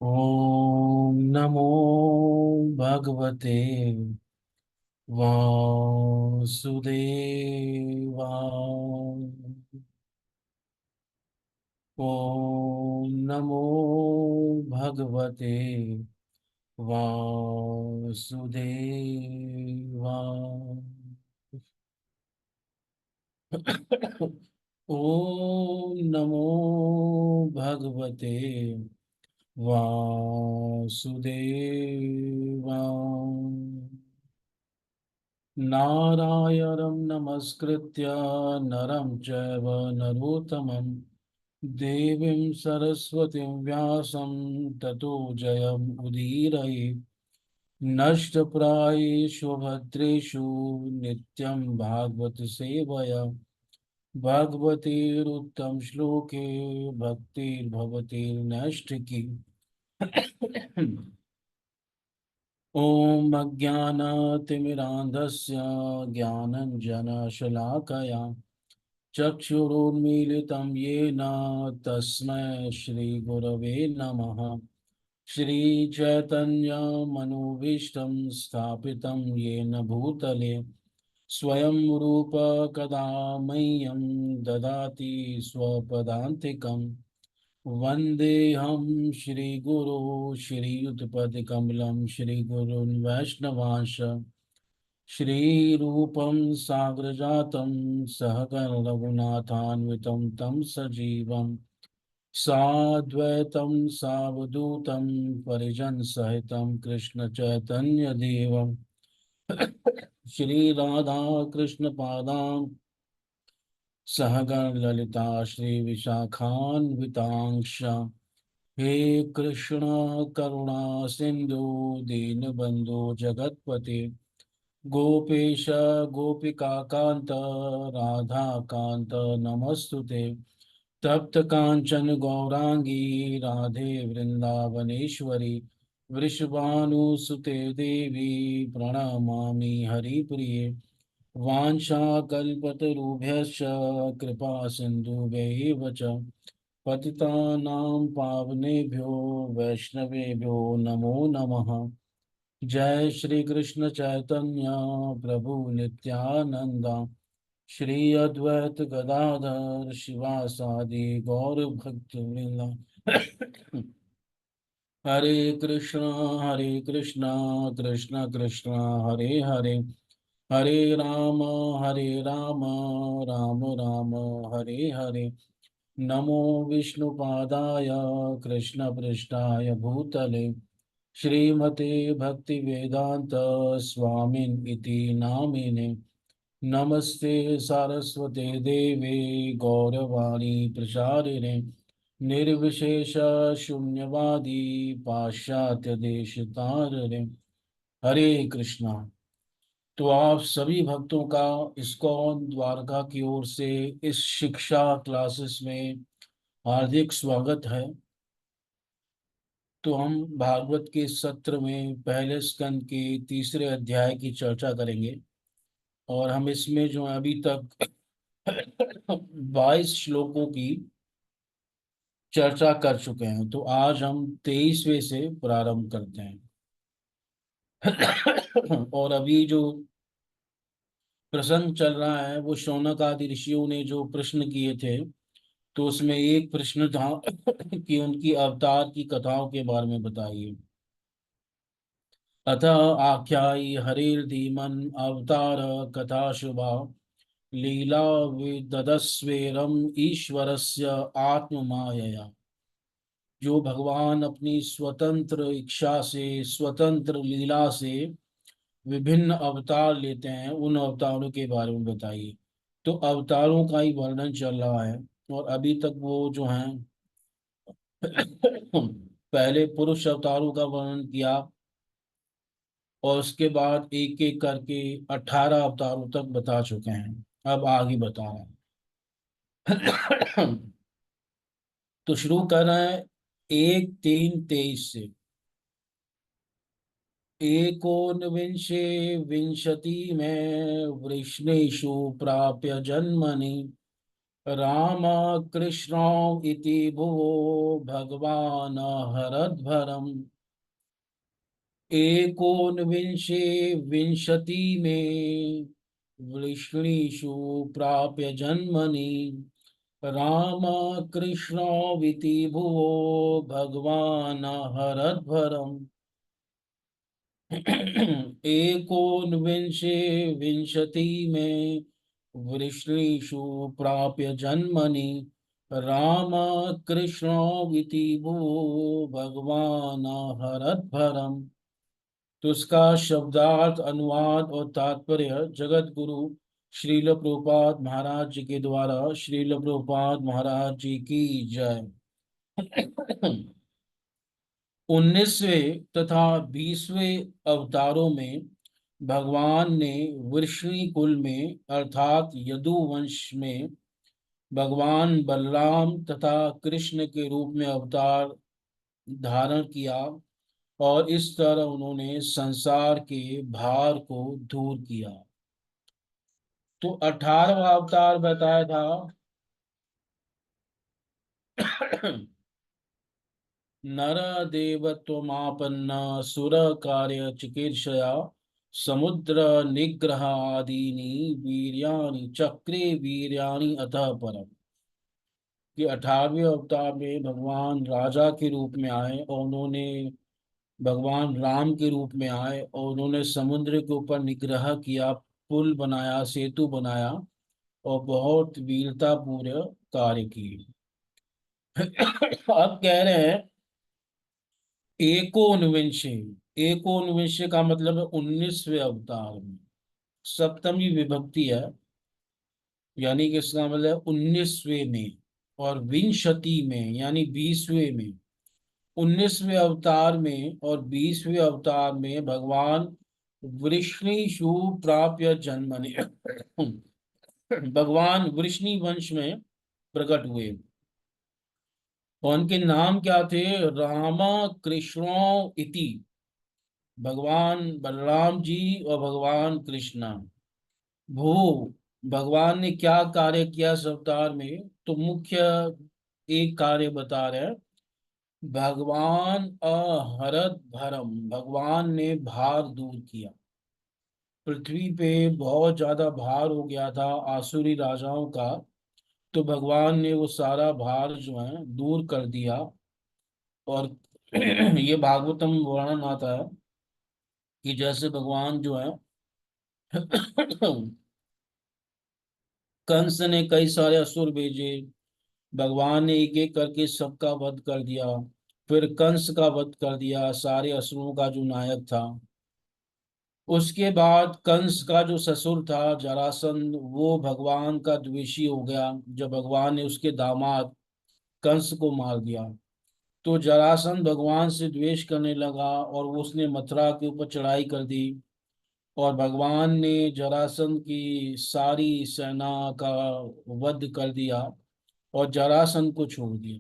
ओम नमो भगवते वासुदेवाय। ओम नमो भगवते वासुदेवाय। ओम नमो भगवते वासुदेवाय। नारायणं नमस्कृत्य नरं चैव नरोत्तमं देवीं सरस्वतीं व्यासं ततो जयमुदीरये। नष्टप्रायेषु भद्रेषु नित्यं भागवत सेवया भगवतीरुत्तम श्लोके भक्तिर्भवती नैष्ठिकी। ॐ अज्ञानतिमिरान्धस्य ज्ञानञ्जनशलाकया चक्षुरुन्मीलितं येन तस्मै श्रीगुरवे नमः। श्रीचैतन्यमनोभीष्टं स्थापितं येन भूतले स्वयं रूप कदा मह्यं ददाति स्वपदान्तिकम्। वन्देऽहं श्रीगुरो श्रीयुतपदकमलं श्रीगुरुन् वैष्णवांश श्रीरूपं साग्रजातं सहगण रघुनाथान्वितं तं सजीवं साद्वैतं सावधूतं परिजनसहितं कृष्णचैतन्यदेवं श्रीराधाकृष्णपादां सहगण ललिता श्रीविशाखान्वितांश। हे कृष्ण करुणा सिंधु दीनबंधु जगतपते गोपेश गोपिका कांत राधा कांत नमस्तुते। तप्त कांचन गौरांगी राधे वृंदावनेश्वरी वृषभानुसुते देवी प्रणमामि हरिप्रिये। वाञ्छाकल्पतरुभ्यश्च कृपा सिन्धुभ्यैव च पतितानां पावनेभ्यो वैष्णवेभ्यो नमो नमः। जय श्री कृष्ण चैतन्य प्रभु नित्यानंद श्री अद्वैत गदाधर शिवासादि गौर भक्त वृंद। हरे कृष्णा कृष्ण कृष्ण हरे हरे हरे राम राम राम हरे हरे। नमो विष्णुपादाय कृष्णपृष्ठाय भूतले श्रीमते भक्तिवेदांत स्वामिन् इति नामिने। नमस्ते सारस्वते देवे गौरवाणी प्रचारिणे निर्विशेष शून्यवादी पाश्चात्य देश तारिणे। हरे कृष्णा। तो आप सभी भक्तों का इस्कॉन द्वारका की ओर से इस शिक्षा क्लासेस में हार्दिक स्वागत है। तो हम भागवत के सत्र में पहले स्कंद के तीसरे अध्याय की चर्चा करेंगे और हम इसमें जो है अभी तक 22 श्लोकों की चर्चा कर चुके हैं। तो आज हम 23वें से प्रारंभ करते हैं। और अभी जो प्रसंग चल रहा है वो शौनक आदि ऋषियों ने जो प्रश्न किए थे, तो उसमें एक प्रश्न था कि उनकी अवतार की कथाओं के बारे में बताइए। अतः आख्यायी हरिर्धीमन अवतार कथा शुभा लीला विददस्वेरम ईश्वरस्य आत्ममायया। जो भगवान अपनी स्वतंत्र इच्छा से स्वतंत्र लीला से विभिन्न अवतार लेते हैं, उन अवतारों के बारे में बताइए। तो अवतारों का ही वर्णन चल रहा है और अभी तक वो जो हैं पहले पुरुष अवतारों का वर्णन किया और उसके बाद एक एक करके 18 अवतारों तक बता चुके हैं। अब आगे बता रहे हैं। तो शुरू कर रहे हैं 1-3-23 से। एकोनविंशे विंशति में वृष्णेषु प्राप्य जन्मनि राम कृष्ण इति भुवो भगवान् हरद्भरम् एकोनविंशे विंशति में वृष्णीषु प्राप्य जन्मनि राम कृष्णोऽविति भुवो भगवान् हरद्भरम् एकोनविंशे विंशति में वृष्णीषु प्राप्य जन्मनि राम कृष्णोऽविति भुवो भगवान् हरद्भरम्। तो इसका शब्दार्थ, अनुवाद और तात्पर्य जगत गुरु श्रील प्रभुपाद महाराज जी के द्वारा। श्रील प्रभुपाद महाराज जी की जय। 19वें तथा 20वें अवतारों में भगवान ने वृष्णि कुल में अर्थात यदु वंश में भगवान बलराम तथा कृष्ण के रूप में अवतार धारण किया और इस तरह उन्होंने संसार के भार को दूर किया। तो 18वां अवतार बताया था नर देवत्वमापन्न सुर कार्य चिकीर्षया समुद्र निग्रह आदीनि वीर्याणि चक्रे वीर्याणि अतः परम। कि 18वें अवतार में भगवान राजा के रूप में आए और उन्होंने भगवान राम के रूप में आए और उन्होंने समुद्र के ऊपर निग्रह किया, पुल बनाया, सेतु बनाया और बहुत वीरता पूर्ण कार्य किए। अब कह रहे हैं एकोनविंशे। एकोनविंशे का मतलब है 19वें अवतार में, सप्तमी विभक्ति है, यानी कि इसका मतलब 19वें में, और विंशति में यानी 20वें में। 19वें अवतार में और 20वें अवतार में भगवान वृष्णिषु प्राप्य जन्मनि भगवान वृष्णि वंश में प्रकट हुए और उनके नाम क्या थे? राम कृष्णो इति, भगवान बलराम जी और भगवान कृष्णा। भू, भगवान ने क्या कार्य किया इस अवतार में? तो मुख्य एक कार्य बता रहे हैं। भगवान अहरत भरम, भगवान ने भार दूर किया। पृथ्वी पे बहुत ज्यादा भार हो गया था आसुरी राजाओं का, तो भगवान ने वो सारा भार जो है दूर कर दिया। और ये भागवतम वर्णन आता है कि जैसे भगवान जो है कंस ने कई सारे असुर भेजे, भगवान ने एक एक करके सबका वध कर दिया। फिर कंस का वध कर दिया, सारे असुरों का जो नायक था। उसके बाद कंस का जो ससुर था जरासंध, वो भगवान का द्वेषी हो गया जब भगवान ने उसके दामाद कंस को मार दिया। तो जरासंध भगवान से द्वेष करने लगा और उसने मथुरा के ऊपर चढ़ाई कर दी और भगवान ने जरासंध की सारी सेना का वध कर दिया और जरासंध को छोड़ दिया।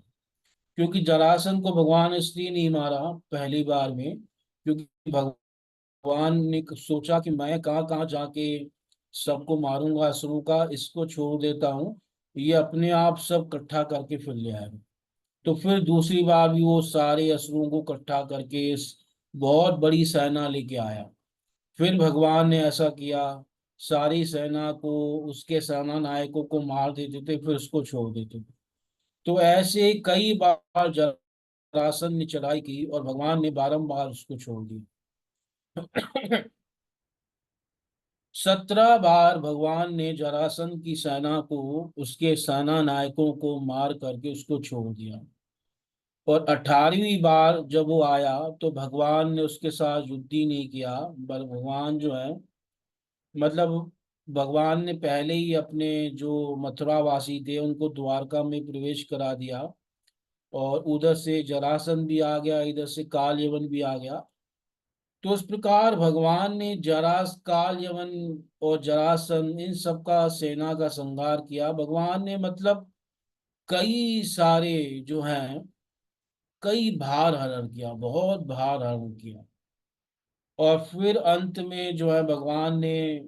क्योंकि जरासंध को भगवान ने इसलिए नहीं मारा पहली बार में, क्योंकि भगवान ने सोचा कि मैं कहाँ कहाँ जाके सबको मारूंगा असुरों का, इसको छोड़ देता हूँ, ये अपने आप सब इकट्ठा करके फिर ले आएगा। तो फिर दूसरी बार भी वो सारे असुरों को इकट्ठा करके इस बहुत बड़ी सेना लेके आया। फिर भगवान ने ऐसा किया, सारी सेना को, उसके सेना नायकों को मार देते थे, फिर उसको छोड़ देते थे। तो ऐसे कई बार जरासंध ने चढ़ाई की और भगवान ने बारंबार उसको छोड़ दिया। 17 बार भगवान ने जरासंध की सेना को, उसके सेना नायकों को मार करके उसको छोड़ दिया। और 18वीं बार जब वो आया तो भगवान ने उसके साथ युद्ध ही नहीं किया, बल भगवान जो है, मतलब भगवान ने पहले ही अपने जो मथुरा वासी थे उनको द्वारका में प्रवेश करा दिया और उधर से जरासंध भी आ गया, इधर से काल यवन भी आ गया। तो इस प्रकार भगवान ने काल यवन और जरासंध इन सब का सेना का संहार किया। भगवान ने मतलब कई सारे जो हैं, कई भार हरण किया, बहुत भार हरण किया। और फिर अंत में जो है भगवान ने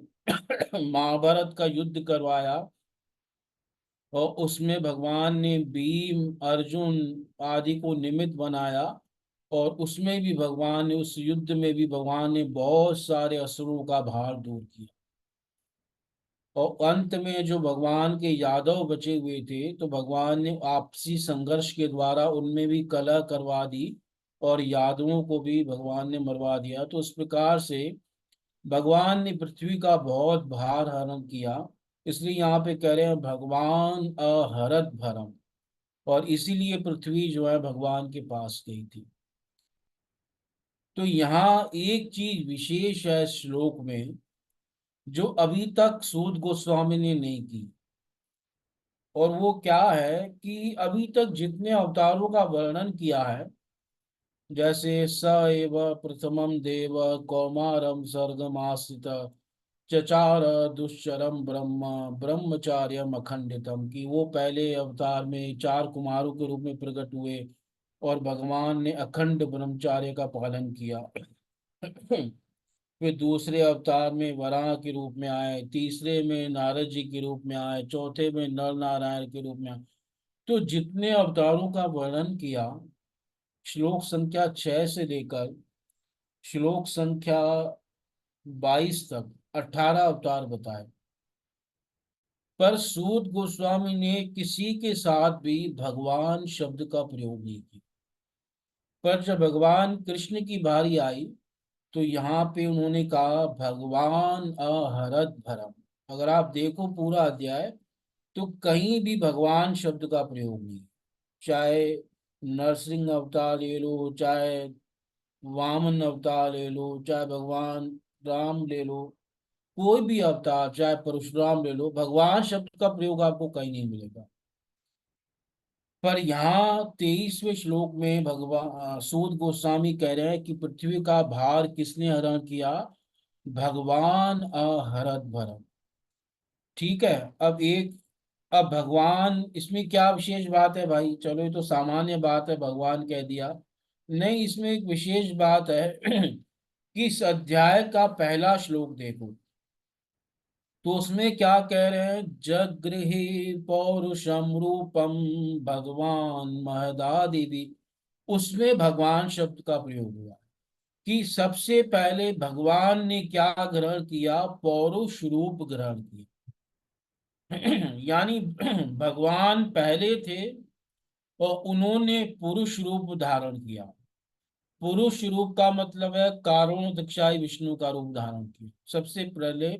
महाभारत का युद्ध करवाया और उसमें भगवान ने भीम, अर्जुन आदि को निमित्त बनाया। और उसमें भी भगवान ने, उस युद्ध में भी भगवान ने बहुत सारे असुरों का भार दूर किया। और अंत में जो भगवान के यादव बचे हुए थे, तो भगवान ने आपसी संघर्ष के द्वारा उनमें भी कलह करवा दी और यादवों को भी भगवान ने मरवा दिया। तो उस प्रकार से भगवान ने पृथ्वी का बहुत भार हरण किया। इसलिए यहाँ पे कह रहे हैं भगवान अहरत भरम। और इसीलिए पृथ्वी जो है भगवान के पास गई थी। तो यहाँ एक चीज विशेष है इस श्लोक में, जो अभी तक सूत गोस्वामी ने नहीं की। और वो क्या है कि अभी तक जितने अवतारों का वर्णन किया है, जैसे स एव प्रथमम देव कौमारम सर्गमासित चचार दुश्चरम ब्रह्म ब्रह्मचार्यम अखंडितम, कि वो पहले अवतार में 4 कुमारों के रूप में प्रकट हुए और भगवान ने अखंड ब्रह्मचार्य का पालन किया। फिर दूसरे अवतार में वराह के रूप में आए, तीसरे में नारद जी के रूप में आए, चौथे में नर नारायण के रूप में आए। तो जितने अवतारों का वर्णन किया, श्लोक संख्या 6 से लेकर श्लोक संख्या 22 तक 18 अवतार बताए। पर सूत गोस्वामी ने किसी के साथ भी भगवान शब्द का प्रयोग नहीं किया। पर जब भगवान कृष्ण की बारी आई, तो यहाँ पे उन्होंने कहा भगवान अहरत भरम। अगर आप देखो पूरा अध्याय, तो कहीं भी भगवान शब्द का प्रयोग नहीं। चाहे नरसिंह अवतार ले लो, चाहे वामन अवतार ले लो, चाहे भगवान राम ले लो, कोई भी अवतार, चाहे परशुराम ले लो, भगवान शब्द का प्रयोग आपको कहीं नहीं मिलेगा। पर यहाँ 23वें श्लोक में भगवान सूत गोस्वामी कह रहे हैं कि पृथ्वी का भार किसने हरण किया? भगवान अहरत भरम। ठीक है। अब भगवान, इसमें क्या विशेष बात है भाई? चलो ये तो सामान्य बात है, भगवान कह दिया। नहीं, इसमें एक विशेष बात है कि इस अध्याय का पहला श्लोक देखो, तो उसमें क्या कह रहे हैं? जगृहे पौरुषम रूपम भगवान महदादिवी। उसमें भगवान शब्द का प्रयोग हुआ कि सबसे पहले भगवान ने क्या ग्रहण किया? पौरुष रूप ग्रहण किया। यानी भगवान पहले थे और उन्होंने पुरुष रूप धारण किया। पुरुष रूप का मतलब है कारण दक्षाई विष्णु का रूप धारण किया। सबसे पहले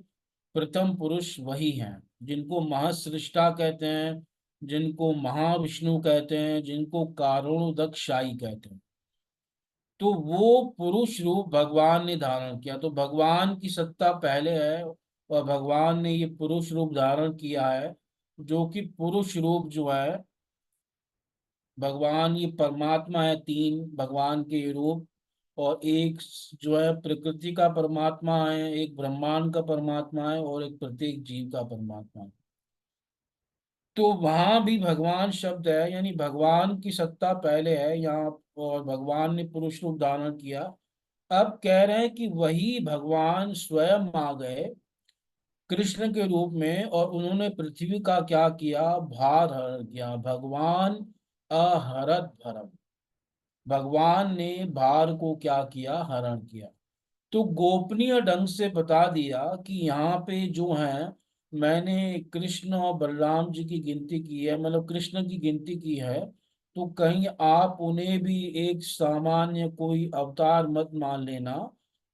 प्रथम पुरुष वही हैं, जिनको महसृष्टा कहते हैं, जिनको महाविष्णु कहते हैं, जिनको कारणोदकशाई कहते हैं। तो वो पुरुष रूप भगवान ने धारण किया। तो भगवान की सत्ता पहले है और भगवान ने ये पुरुष रूप धारण किया है। जो कि पुरुष रूप जो है भगवान, ये परमात्मा है, 3 भगवान के रूप। और एक जो है प्रकृति का परमात्मा है, एक ब्रह्मांड का परमात्मा है, और एक प्रत्येक जीव का परमात्मा है। तो वहां भी भगवान शब्द है, यानी भगवान की सत्ता पहले है यहाँ। और भगवान ने पुरुष रूप धारण किया। अब कह रहे हैं कि वही भगवान स्वयं आ गए कृष्ण के रूप में, और उन्होंने पृथ्वी का क्या किया? भार हरण किया। भगवान अहरत भरम। भगवान ने भार को क्या किया? हरण किया। तो गोपनीय ढंग से बता दिया कि यहाँ पे जो है, मैंने कृष्ण और बलराम जी की गिनती की है, मतलब कृष्ण की गिनती की है। तो कहीं आप उन्हें भी एक सामान्य कोई अवतार मत मान लेना।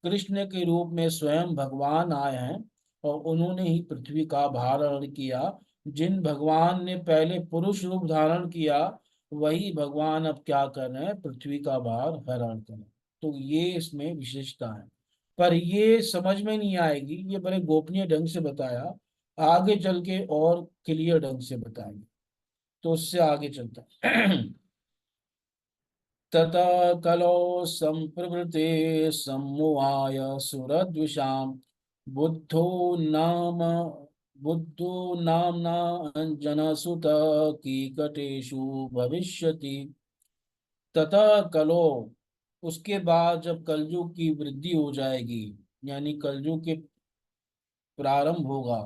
कृष्ण के रूप में स्वयं भगवान आए हैं और उन्होंने ही पृथ्वी का भार हरण किया। जिन भगवान ने पहले पुरुष रूप धारण किया, वही भगवान अब क्या कर रहे हैं? पृथ्वी का भार हरण कर रहे हैं। तो ये इसमें विशेषता है। पर ये समझ में नहीं आएगी, ये बड़े गोपनीय ढंग से बताया। आगे चल के और क्लियर ढंग से बताएंगे। तो उससे आगे चलता है। ततः कलो संप्रवृते सम्मुहाय सुरद्विषां बुद्धो नाम बुद्धो नाम्ना अंजनसुत कीकटेषु भविष्यति। ततः कलो, उसके बाद जब कलयुग की वृद्धि हो जाएगी, यानी कलयुग के प्रारंभ होगा,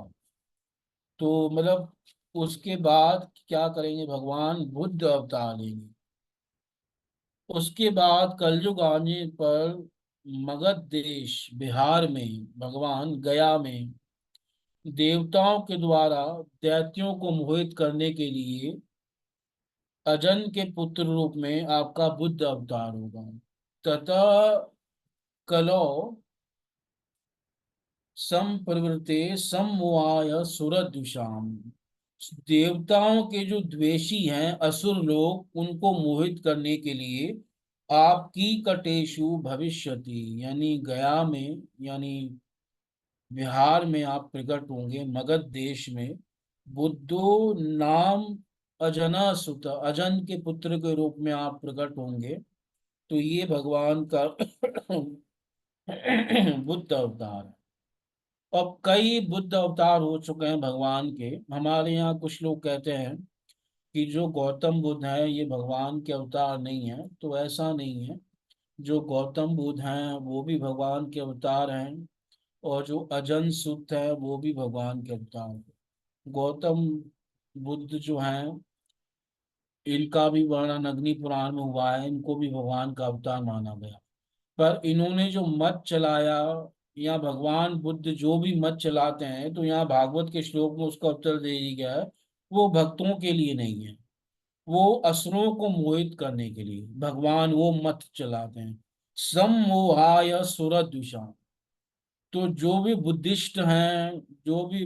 तो मतलब उसके बाद क्या करेंगे, भगवान बुद्ध अवतार लेंगे। उसके बाद कलयुग आने पर मगध देश बिहार में, भगवान गया में देवताओं के द्वारा दैत्यों को मोहित करने के लिए अजन के पुत्र रूप में आपका बुद्ध अवतार होगा। ततः कलो संप्रवृत्ते समवाय सुरद्विषाम, देवताओं के जो द्वेषी हैं असुर लोग, उनको मोहित करने के लिए आपकी कटेशु भविष्यति, यानी गया में, यानी बिहार में आप प्रकट होंगे, मगध देश में। बुद्धो नाम अजना सुत, अजन के पुत्र के रूप में आप प्रकट होंगे। तो ये भगवान का बुद्ध अवतार है। अब कई बुद्ध अवतार हो चुके हैं भगवान के। हमारे यहाँ कुछ लोग कहते हैं कि जो गौतम बुद्ध है ये भगवान के अवतार नहीं है, तो ऐसा नहीं है। जो गौतम बुद्ध हैं वो भी भगवान के अवतार हैं, और जो अजन सुत है वो भी भगवान के अवतार हैं। गौतम बुद्ध जो हैं इनका भी वर्णन अग्नि पुराण में हुआ है, इनको भी भगवान का अवतार माना गया। पर इन्होंने जो मत चलाया, या भगवान बुद्ध जो भी मत चलाते हैं, तो यहाँ भागवत के श्लोक में उसका उत्तर दे दिया गया है, वो भक्तों के लिए नहीं है, वो असुरों को मोहित करने के लिए भगवान वो मत चलाते हैं। सम्मोहाय सुरद्विषा, तो जो भी बुद्धिस्ट हैं, जो भी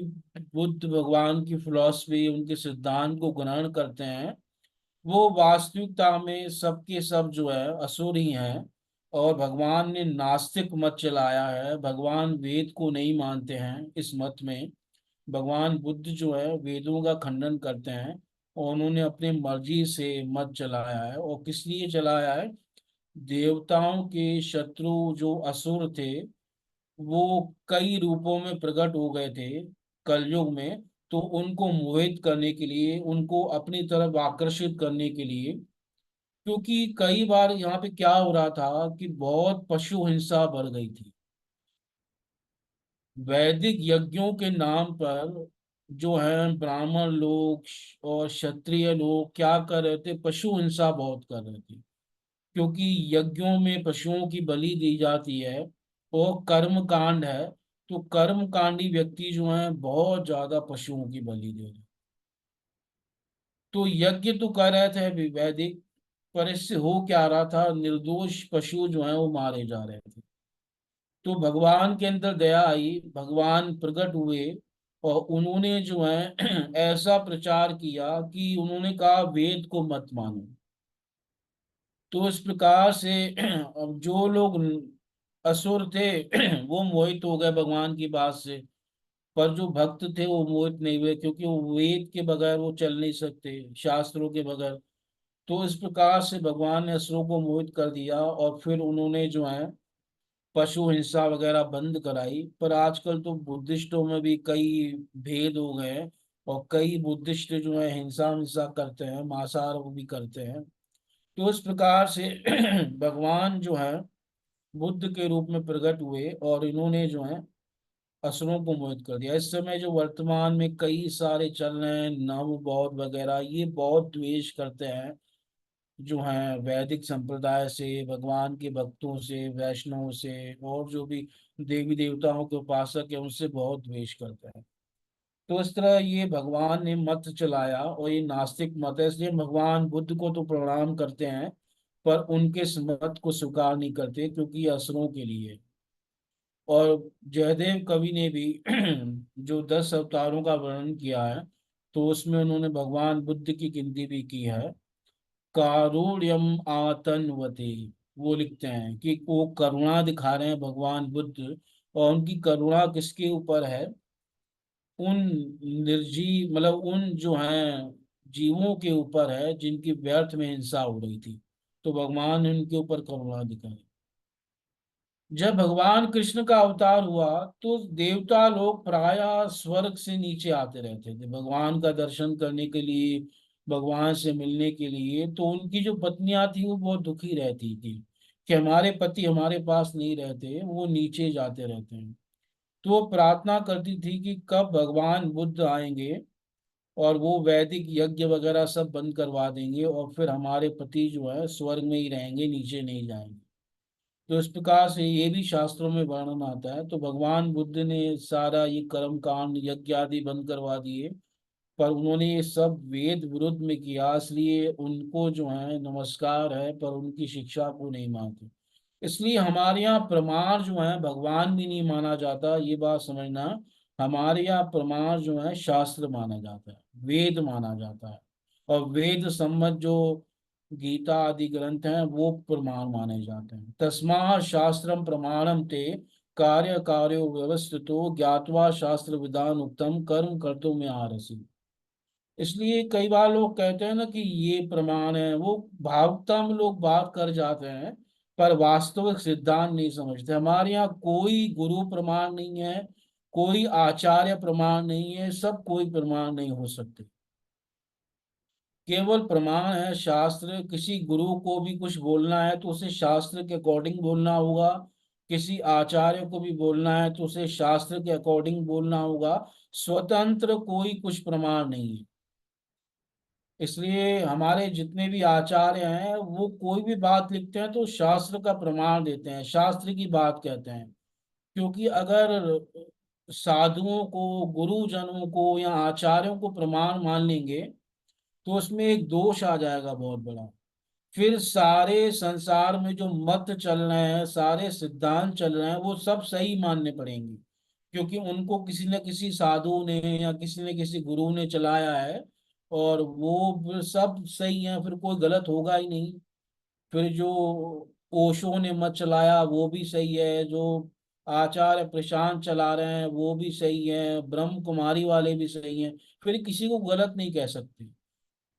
बुद्ध भगवान की फिलॉसफी, उनके सिद्धांत को ग्रहण करते हैं, वो वास्तविकता में सबके सब जो है असुर ही हैं। और भगवान ने नास्तिक मत चलाया है, भगवान वेद को नहीं मानते हैं इस मत में। भगवान बुद्ध जो है वेदों का खंडन करते हैं, और उन्होंने अपनी मर्जी से मत चलाया है। और किस लिए चलाया है, देवताओं के शत्रु जो असुर थे, वो कई रूपों में प्रकट हो गए थे कलयुग में। तो उनको मोहित करने के लिए, उनको अपनी तरफ आकर्षित करने के लिए, क्योंकि कई बार यहाँ पे क्या हो रहा था कि बहुत पशु हिंसा बढ़ गई थी। वैदिक यज्ञों के नाम पर जो है ब्राह्मण लोग और क्षत्रिय लोग क्या कर रहे थे, पशु हिंसा बहुत कर रहे थे। क्योंकि यज्ञों में पशुओं की बलि दी जाती है, और कर्म कांड है। तो कर्म कांडी व्यक्ति जो हैं बहुत ज्यादा पशुओं की बलि दे रहे हैं। तो यज्ञ तो कर रहे थे अभी वैदिक, पर इससे हो क्या रहा था, निर्दोष पशु जो हैं वो मारे जा रहे थे। तो भगवान के अंदर दया आई, भगवान प्रकट हुए, और उन्होंने जो है ऐसा प्रचार किया कि उन्होंने कहा वेद को मत मानो। तो इस प्रकार से अब जो लोग असुर थे वो मोहित हो गए भगवान की बात से। पर जो भक्त थे वो मोहित नहीं हुए, क्योंकि वो वेद के बगैर वो चल नहीं सकते, शास्त्रों के बगैर। तो इस प्रकार से भगवान ने असुरों को मोहित कर दिया, और फिर उन्होंने जो है पशु हिंसा वगैरह बंद कराई। पर आजकल तो बुद्धिस्टों में भी कई भेद हो गए हैं, और कई बुद्धिस्ट जो है हिंसा हिंसा करते हैं, मांसाहार वो भी करते हैं। तो इस प्रकार से भगवान जो है बुद्ध के रूप में प्रकट हुए, और इन्होंने जो है असुरों को मोहित कर दिया। इस समय जो वर्तमान में कई सारे चल रहे हैं नव बौद्ध वगैरह, ये बहुत द्वेष करते हैं जो हैं वैदिक संप्रदाय से, भगवान के भक्तों से, वैष्णव से, और जो भी देवी देवताओं के उपासक है उनसे बहुत द्वेष करते हैं। तो इस तरह ये भगवान ने मत चलाया, और ये नास्तिक मत है, इसलिए भगवान बुद्ध को तो प्रणाम करते हैं, पर उनके इस मत को स्वीकार नहीं करते, क्योंकि ये असुरों के लिए है। और जयदेव कवि ने भी जो 10 अवतारों का वर्णन किया है, तो उसमें उन्होंने भगवान बुद्ध की गिनती भी की है। कारुण्यम आतन्वते, वो लिखते हैं कि वो करुणा दिखा रहे हैं भगवान बुद्ध। और उनकी करुणा किसके ऊपर है, उन निर्जीव, मतलब उन जो हैं जीवों के ऊपर है जिनकी व्यर्थ में हिंसा हो रही थी। तो भगवान ने उनके ऊपर करुणा दिखाई। जब भगवान कृष्ण का अवतार हुआ, तो देवता लोग प्रायः स्वर्ग से नीचे आते रहते थे भगवान का दर्शन करने के लिए, भगवान से मिलने के लिए। तो उनकी जो पत्नियां थी वो बहुत दुखी रहती थी कि हमारे पति हमारे पास नहीं रहते, वो नीचे जाते रहते हैं। तो वो प्रार्थना करती थी कि कब भगवान बुद्ध आएंगे, और वो वैदिक यज्ञ वगैरह सब बंद करवा देंगे, और फिर हमारे पति जो है स्वर्ग में ही रहेंगे, नीचे नहीं जाएंगे। तो इस प्रकार से ये भी शास्त्रों में वर्णन आता है। तो भगवान बुद्ध ने सारा ये कर्म कांड यज्ञ आदि बंद करवा दिए, पर उन्होंने ये सब वेद विरुद्ध में किया, इसलिए उनको जो है नमस्कार है, पर उनकी शिक्षा को नहीं मानते। इसलिए हमारे यहाँ प्रमाण जो है भगवान भी नहीं माना जाता, ये बात समझना। हमारे यहाँ प्रमाण जो है शास्त्र माना जाता है, वेद माना जाता है। और वेद सम्मत जो गीता आदि ग्रंथ हैं वो प्रमाण माने जाते हैं। तस्मा शास्त्रम प्रमाणम ते कार्य कार्यो व्यवस्थितो ज्ञात्वा शास्त्र विधान उत्तम कर्म कर्तुं में आरसी। इसलिए कई बार लोग कहते हैं ना कि ये प्रमाण है, वो भावुकता में लोग बात कर जाते हैं, पर वास्तविक सिद्धांत नहीं समझते। हमारे यहाँ कोई गुरु प्रमाण नहीं है, कोई आचार्य प्रमाण नहीं है, सब कोई प्रमाण नहीं हो सकते। केवल प्रमाण है शास्त्र। किसी गुरु को भी कुछ बोलना है तो उसे शास्त्र के अकॉर्डिंग बोलना होगा, किसी आचार्य को भी बोलना है तो उसे शास्त्र के अकॉर्डिंग बोलना होगा। स्वतंत्र कोई कुछ प्रमाण नहीं है। इसलिए हमारे जितने भी आचार्य हैं वो कोई भी बात लिखते हैं तो शास्त्र का प्रमाण देते हैं, शास्त्र की बात कहते हैं। क्योंकि अगर साधुओं को, गुरुजनों को या आचार्यों को प्रमाण मान लेंगे तो उसमें एक दोष आ जाएगा बहुत बड़ा। फिर सारे संसार में जो मत चल रहे हैं, सारे सिद्धांत चल रहे हैं, वो सब सही मानने पड़ेंगे, क्योंकि उनको किसी न किसी साधु ने या किसी न किसी गुरु ने चलाया है, और वो फिर सब सही है, फिर कोई गलत होगा ही नहीं। फिर जो ओशो ने मत चलाया वो भी सही है, जो आचार्य प्रशांत चला रहे हैं वो भी सही है, ब्रह्म कुमारी वाले भी सही हैं, फिर किसी को गलत नहीं कह सकते।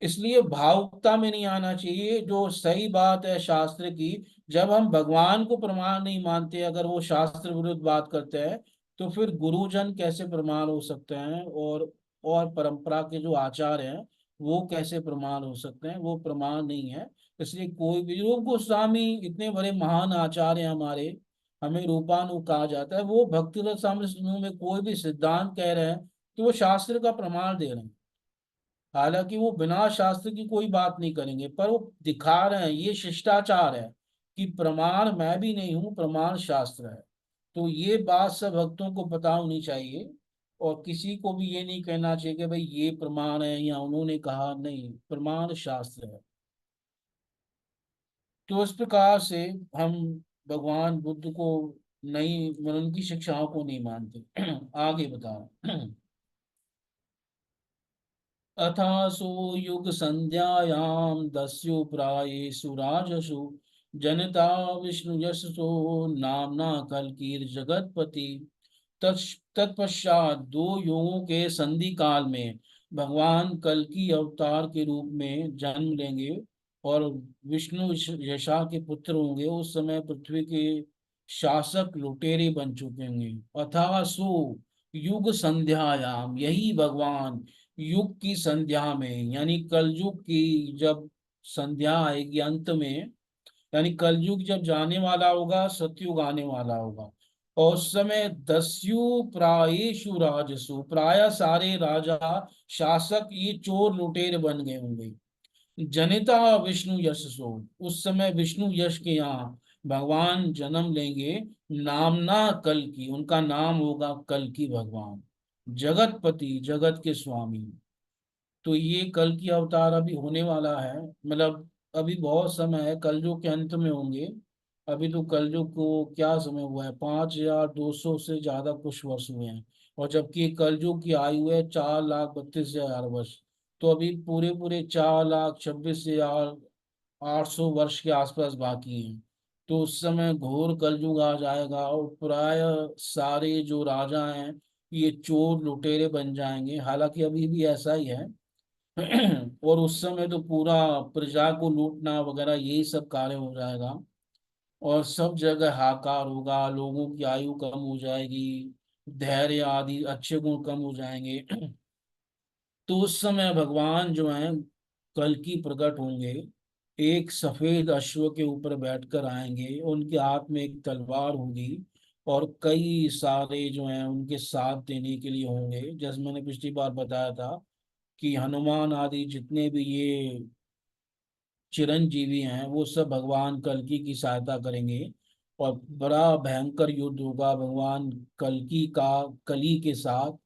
इसलिए भावुकता में नहीं आना चाहिए। जो सही बात है शास्त्र की, जब हम भगवान को प्रमाण नहीं मानते, अगर वो शास्त्र विरुद्ध बात करते हैं, तो फिर गुरुजन कैसे प्रमाण हो सकते हैं, और परंपरा के जो आचार्य हैं वो कैसे प्रमाण हो सकते हैं? वो प्रमाण नहीं है। इसलिए कोई भी, रूप गोस्वामी इतने बड़े महान आचार्य हैं हमारे, हमें रूपानु कहा जाता है, वो भक्ति रस साम्राज्य समूह में कोई भी सिद्धांत कह रहे हैं तो वो शास्त्र का प्रमाण दे रहे हैं। हालांकि वो बिना शास्त्र की कोई बात नहीं करेंगे, पर वो दिखा रहे हैं, ये शिष्टाचार है कि प्रमाण मैं भी नहीं हूँ, प्रमाण शास्त्र है। तो ये बात सब भक्तों को पता होनी चाहिए, और किसी को भी ये नहीं कहना चाहिए कि भाई ये प्रमाण है या उन्होंने कहा, नहीं, प्रमाण शास्त्र है। तो इस प्रकार से हम भगवान बुद्ध को नहीं, उनकी शिक्षाओं को नहीं मानते। आगे बताओ। अथासो युग संध्यायां दस्यु प्रायेषु राजसु जनता विष्णु यशसो नामना कल्कीर जगतपति। तत्पश्चात दो युगों के संधि काल में भगवान कल की अवतार के रूप में जन्म लेंगे, और विष्णु यशा के पुत्र होंगे। उस समय पृथ्वी के शासक लुटेरे बन चुके होंगे। अथा सो युग संध्यायाम, यही भगवान युग की संध्या में, यानी कलयुग की जब संध्या आएगी अंत में, यानी कलयुग जब जाने वाला होगा, सतयुग आने वाला होगा। और उस समय दस्यु प्रायेषु राजसु, प्राय सारे राजा शासक ये चोर लुटेरे बन गए होंगे। जनिता विष्णु यशसो, उस समय विष्णु यश के यहाँ भगवान जन्म लेंगे। नामना कल की, उनका नाम होगा कल की भगवान। जगतपति, जगत के स्वामी। तो ये कल की अवतार अभी होने वाला है, मतलब अभी बहुत समय है, कलयुग के अंत में होंगे। अभी तो कलयुग को क्या समय हुआ है, 5200 से ज्यादा कुछ वर्ष हुए हैं, और जबकि कलयुग की आयु है 4,32,000 वर्ष। तो अभी पूरे पूरे 4,26,800 वर्ष के आसपास बाकी हैं। तो उस समय घोर कलयुग आ जाएगा, और प्राय सारे जो राजा हैं ये चोर लुटेरे बन जाएंगे। हालांकि अभी भी ऐसा ही है। और उस समय तो पूरा प्रजा को लूटना वगैरह यही सब कार्य हो जाएगा, और सब जगह हाहाकार होगा, लोगों की आयु कम हो जाएगी, धैर्य आदि अच्छे गुण कम हो जाएंगे। तो उस समय भगवान जो हैं कल की प्रकट होंगे, एक सफेद अश्व के ऊपर बैठकर आएंगे, उनके हाथ में एक तलवार होगी, और कई सारे जो हैं उनके साथ देने के लिए होंगे। जैसे मैंने पिछली बार बताया था कि हनुमान आदि जितने भी ये चिरंजीवी हैं वो सब भगवान कल्कि की सहायता करेंगे और बड़ा भयंकर युद्ध होगा भगवान कल्कि का कली के साथ।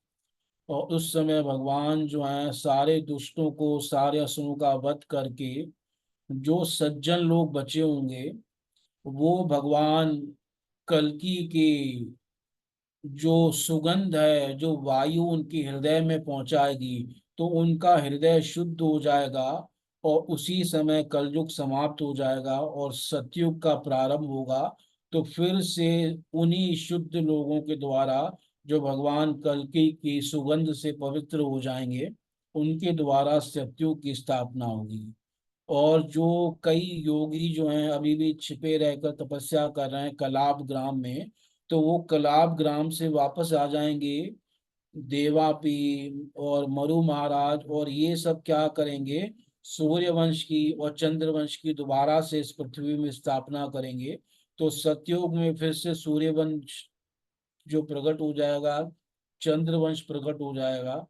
और उस समय भगवान जो है सारे दुष्टों को सारे असुरों का वध करके जो सज्जन लोग बचे होंगे वो भगवान कल्कि के जो सुगंध है जो वायु उनके हृदय में पहुंचाएगी तो उनका हृदय शुद्ध हो जाएगा और उसी समय कलयुग समाप्त हो जाएगा और सतयुग का प्रारंभ होगा। तो फिर से उन्हीं शुद्ध लोगों के द्वारा जो भगवान कल्कि की सुगंध से पवित्र हो जाएंगे उनके द्वारा सतयुग की स्थापना होगी। और जो कई योगी जो हैं अभी भी छिपे रहकर तपस्या कर रहे हैं कलाप ग्राम में तो वो कलाप ग्राम से वापस आ जाएंगे। देवापी और मरु महाराज और ये सब क्या करेंगे सूर्य वंश की और चंद्र वंश की दोबारा से इस पृथ्वी में स्थापना करेंगे। तो सतयुग में फिर से सूर्य वंश जो प्रकट हो जाएगा चंद्र वंश प्रकट हो जाएगा।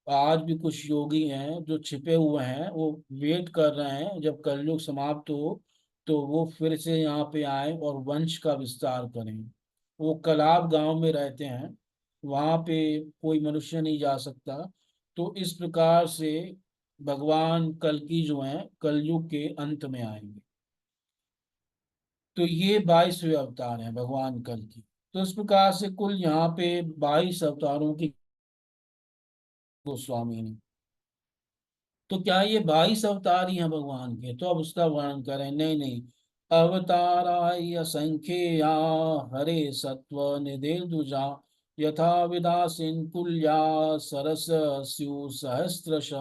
आज भी कुछ योगी हैं जो छिपे हुए हैं वो वेट कर रहे हैं जब कलयुग समाप्त हो तो वो फिर से यहाँ पे आए और वंश का विस्तार करें। वो कलाब गांव में रहते हैं वहां पे कोई मनुष्य नहीं जा सकता। तो इस प्रकार से भगवान कल्कि जो हैं कलयुग के अंत में आएंगे। तो ये 22वें अवतार हैं भगवान कल की। तो इस प्रकार से कुल यहाँ पे 22 अवतारों की गोस्वामी ने। तो क्या ये 22 अवतार ही हैं भगवान के तो अब उसका वर्णन करें नहीं नहीं। अवताराय असंख्येया हरे सत्व निधे दुजा यथा विदासिन कुल्या सरस स्यु सहस्रश